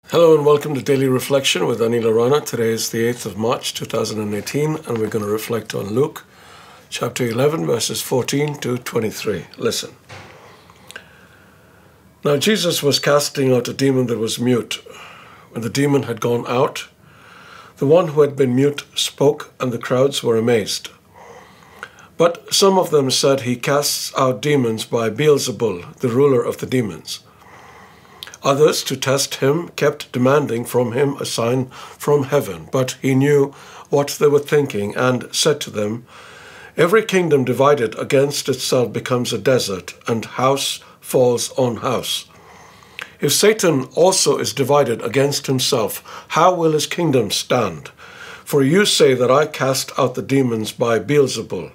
Hello and welcome to Daily Reflection with Aneel Aranha. Today is the 8th of March 2018 and we're going to reflect on Luke chapter 11 verses 14 to 23. Listen. Now Jesus was casting out a demon that was mute. When the demon had gone out, the one who had been mute spoke and the crowds were amazed. But some of them said he casts out demons by Beelzebul, the ruler of the demons. Others, to test him, kept demanding from him a sign from heaven. But he knew what they were thinking and said to them, "Every kingdom divided against itself becomes a desert, and house falls on house. If Satan also is divided against himself, how will his kingdom stand? For you say that I cast out the demons by Beelzebul.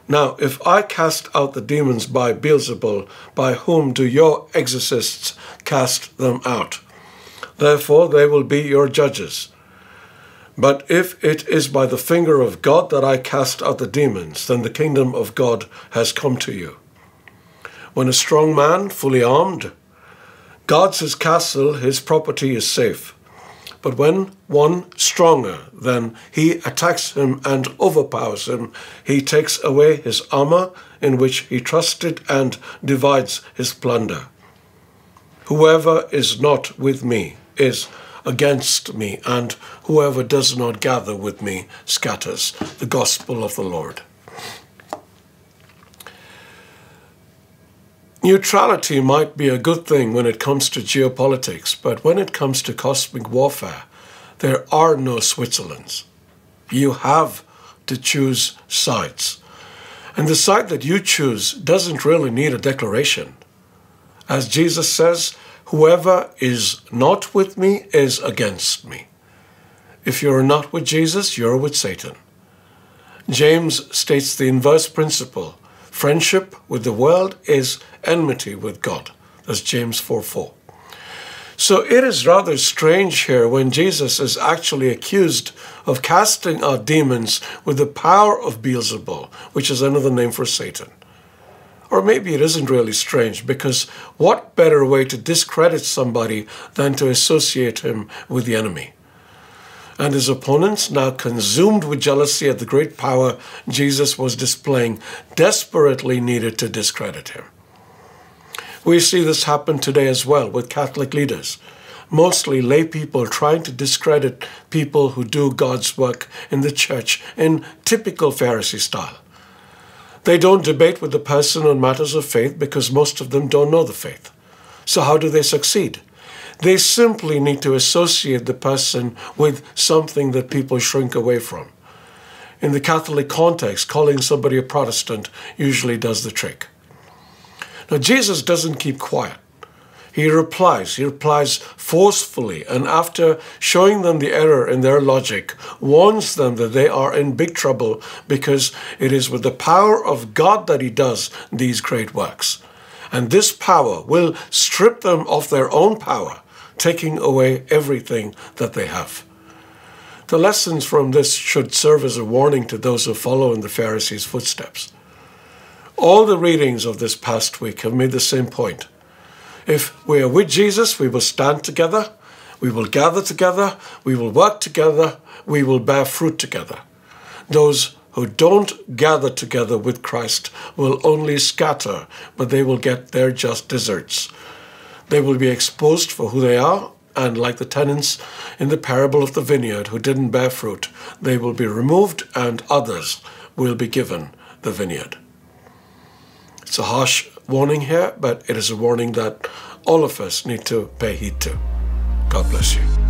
Now, if I cast out the demons by Beelzebul, by whom do your exorcists cast them out? Therefore they will be your judges. But if it is by the finger of God that I cast out the demons, then the kingdom of God has come to you. When a strong man, fully armed, guards his castle, his property is safe. But when one stronger than he attacks him and overpowers him, he takes away his armor in which he trusted and divides his plunder. Whoever is not with me is against me, and whoever does not gather with me scatters." The gospel of the Lord. Neutrality might be a good thing when it comes to geopolitics, but when it comes to cosmic warfare, there are no Switzerlands. You have to choose sides. And the side that you choose doesn't really need a declaration. As Jesus says, "Whoever is not with me is against me." If you're not with Jesus, you're with Satan. James states the inverse principle. Friendship with the world is enmity with God. That's James 4:4. So it is rather strange here when Jesus is actually accused of casting out demons with the power of Beelzebul, which is another name for Satan. Or maybe it isn't really strange, because what better way to discredit somebody than to associate him with the enemy? And his opponents, now consumed with jealousy at the great power Jesus was displaying, desperately needed to discredit him. We see this happen today as well with Catholic leaders, mostly lay people trying to discredit people who do God's work in the church in typical Pharisee style. They don't debate with the person on matters of faith because most of them don't know the faith. So how do they succeed? They simply need to associate the person with something that people shrink away from. In the Catholic context, calling somebody a Protestant usually does the trick. Now, Jesus doesn't keep quiet. He replies forcefully, and after showing them the error in their logic, warns them that they are in big trouble because it is with the power of God that he does these great works. And this power will strip them of their own power, taking away everything that they have. The lessons from this should serve as a warning to those who follow in the Pharisees' footsteps. All the readings of this past week have made the same point. If we are with Jesus, we will stand together, we will gather together, we will work together, we will bear fruit together. Those who don't gather together with Christ will only scatter, but they will get their just deserts. They will be exposed for who they are, and like the tenants in the parable of the vineyard who didn't bear fruit, they will be removed and others will be given the vineyard. It's a harsh warning here, but it is a warning that all of us need to pay heed to. God bless you.